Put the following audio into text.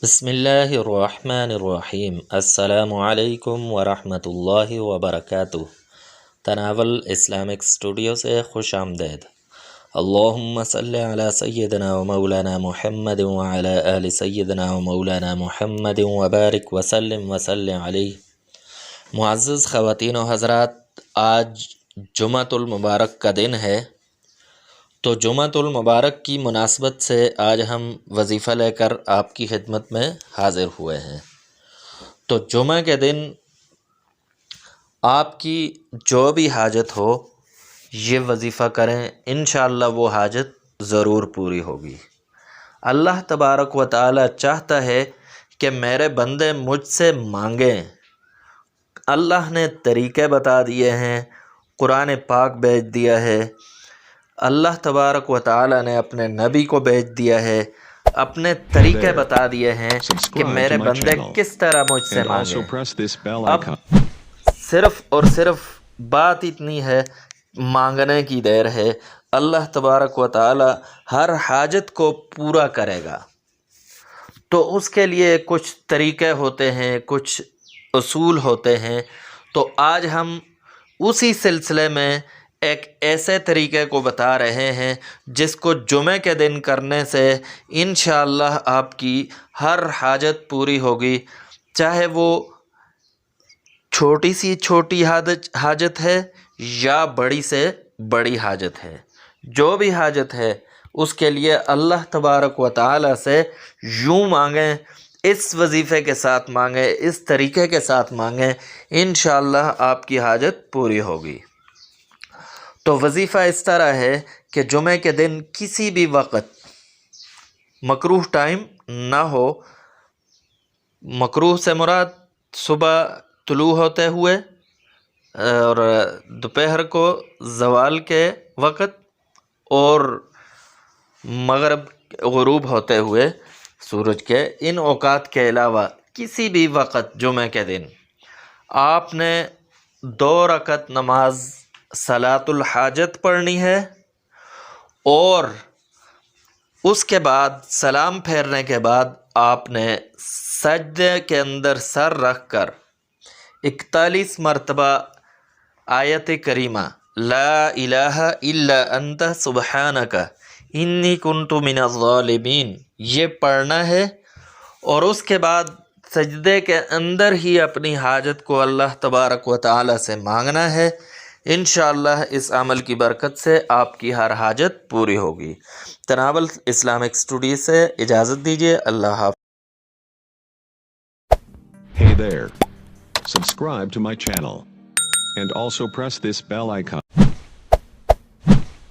بسم اللہ الرحمن الرحیم۔ السلام علیکم ورحمۃ اللہ وبرکاتہ۔ تناول اسلامک اسٹوڈیو سے خوش آمدید۔ اللہم صلی علی سیدنا و مولانا محمد وعلی آل سیدنا و مولانا محمد وبارک وسلم علیہ۔ معزز خواتین و حضرات، آج جمعۃ المبارک کا دن ہے، تو جمعۃ المبارک کی مناسبت سے آج ہم وظیفہ لے کر آپ کی خدمت میں حاضر ہوئے ہیں۔ تو جمعہ کے دن آپ کی جو بھی حاجت ہو یہ وظیفہ کریں، انشاءاللہ وہ حاجت ضرور پوری ہوگی۔ اللہ تبارک و تعالی چاہتا ہے کہ میرے بندے مجھ سے مانگیں۔ اللہ نے طریقے بتا دیے ہیں، قرآن پاک بھیج دیا ہے، اللہ تبارک و تعالی نے اپنے نبی کو بھیج دیا ہے، اپنے طریقے بتا دیے ہیں کہ میرے بندے کس طرح مجھ سے مانگیں۔ اب صرف اور صرف بات اتنی ہے، مانگنے کی دیر ہے۔ اللہ تبارک و تعالی ہر حاجت کو پورا کرے گا، تو اس کے لیے کچھ طریقے ہوتے ہیں، کچھ اصول ہوتے ہیں۔ تو آج ہم اسی سلسلے میں ایک ایسے طریقے کو بتا رہے ہیں جس کو جمعے کے دن کرنے سے انشاءاللہ آپ کی ہر حاجت پوری ہوگی، چاہے وہ چھوٹی سی چھوٹی حاجت ہے یا بڑی سے بڑی حاجت ہے۔ جو بھی حاجت ہے اس کے لیے اللہ تبارک و تعالی سے یوں مانگیں، اس وظیفے کے ساتھ مانگیں، اس طریقے کے ساتھ مانگیں، انشاءاللہ آپ کی حاجت پوری ہوگی۔ تو وظیفہ اس طرح ہے کہ جمعے کے دن کسی بھی وقت مکروہ ٹائم نہ ہو، مکروہ سے مراد صبح طلوع ہوتے ہوئے اور دوپہر کو زوال کے وقت اور مغرب غروب ہوتے ہوئے سورج کے، ان اوقات کے علاوہ کسی بھی وقت جمعے کے دن آپ نے 2 رکعت نماز صلاۃ الحاجت پڑھنی ہے، اور اس کے بعد سلام پھیرنے کے بعد آپ نے سجدے کے اندر سر رکھ کر 41 مرتبہ آیت کریمہ لا الہ الا انت سبحانک انی کنت من الظالمین یہ پڑھنا ہے، اور اس کے بعد سجدے کے اندر ہی اپنی حاجت کو اللہ تبارک و تعالی سے مانگنا ہے۔ انشاءاللہ اس عمل کی برکت سے آپ کی ہر حاجت پوری ہوگی۔ تناول اسلامک اسٹوڈیو سے اجازت دیجیے، اللہ حافظ۔ Hey there. Subscribe to my channel. And also press this bell icon.